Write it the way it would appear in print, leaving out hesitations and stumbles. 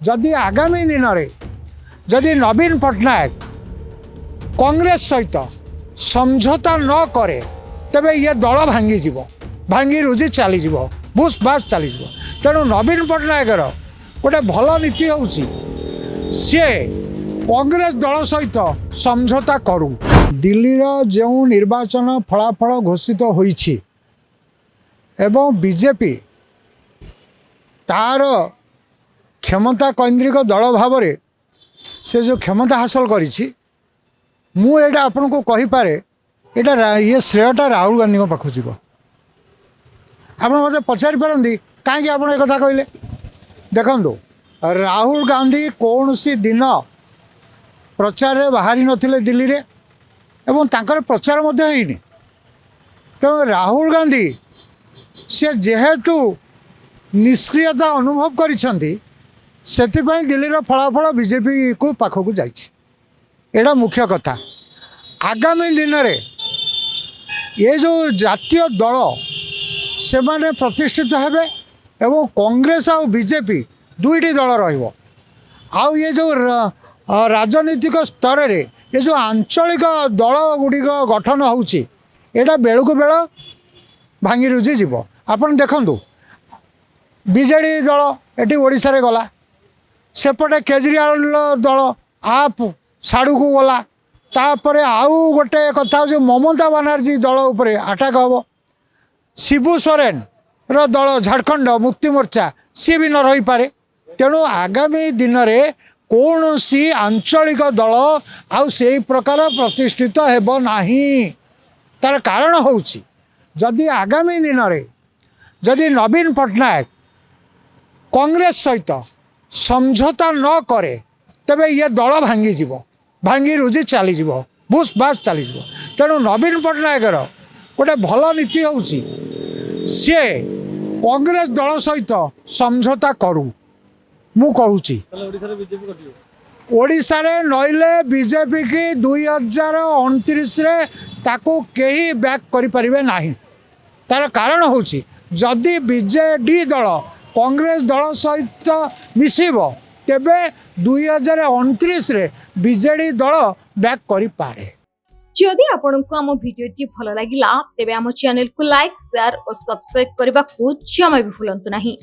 जदि आगामी दिन में जदि नवीन पट्टनायक कांग्रेस सहित समझौता न करे तेबे ये दल भांगी रुजी चलीज बुस बास चलीज। तेणु नवीन पट्टनायकर गोटे भल नीति हूँ सी कांग्रेस दल सहित समझौता करू। दिल्ली जो निर्वाचन फलाफल घोषित होईछि एवं बीजेपी तार क्षमता केन्द्रिक दल भाव से जो क्षमता हासिल करी मुझे आपन को कहीपे यहाँ ये श्रेयटा राहुल गांधी पाखु जीव। आप मत पचारि पारती कहीं आप कथा कहले देखु राहुल गांधी कौन सी दिन प्रचार रे बाहरी नथिले दिल्ली रे एवं तांकर प्रचार होइनी। तो राहुल गांधी से जेहेतु निष्क्रियता अनुभव करिसेंती सेतिपई दिल्ली फलाफल बीजेपी को पाखक जाइए मुख्य कथा। आगामी दिन में ये जो जातीय दल से माने प्रतिष्ठित हेबे एवं कांग्रेस और बीजेपी दुईटी दल रहिबो। आउ ये जो राजनीतिक स्तर रे ये जो आंचलिक दल गुड़िक गठन होउछि एटा बेलू को बेल भांगी रुजी जीव। आपन देखंतु बीजेडी दल एटी ओडिशा रे गला सेपटे केजरीवाल दल आप साड़ू को गला तापरे आउ गोटे कथा जो ममता बनर्जी दल उपरे अटैक हम। शिबू सोरेन रो दल झारखंड मुक्ति मोर्चा सी भी न रही पारे। तेणु आगामी दिन में कौन सी आंचलिक दल आउ से प्रकार प्रतिष्ठित हेब नाही। तार कारण होउछि जदि आगामी दिन में जदि नवीन पट्टनायक कांग्रेस सहित समझौता न करे तेबे ये दल भांगी रुजी चलीज बुस बास चलीज। तेणु नवीन पट्टनायकर गोटे भल नीति हूँ सी कांग्रेस दल सहित समझौता करू। मु कहूँ ओडिशा रे नईले बीजेपी की 2029 रे ताकू कहीं बैक करि परिबे नाही। तार कारण हूँ जदि बीजेडी दल कांग्रेस दल सहित मिसिब तेबे 2029 रे बीजेडी दल बैक करि पारे। जदि आपंक आम भिडी भल लगा तेब आम चैनल को लाइक शेयर और सब्सक्राइब करने को जमा भी भूलु नहीं।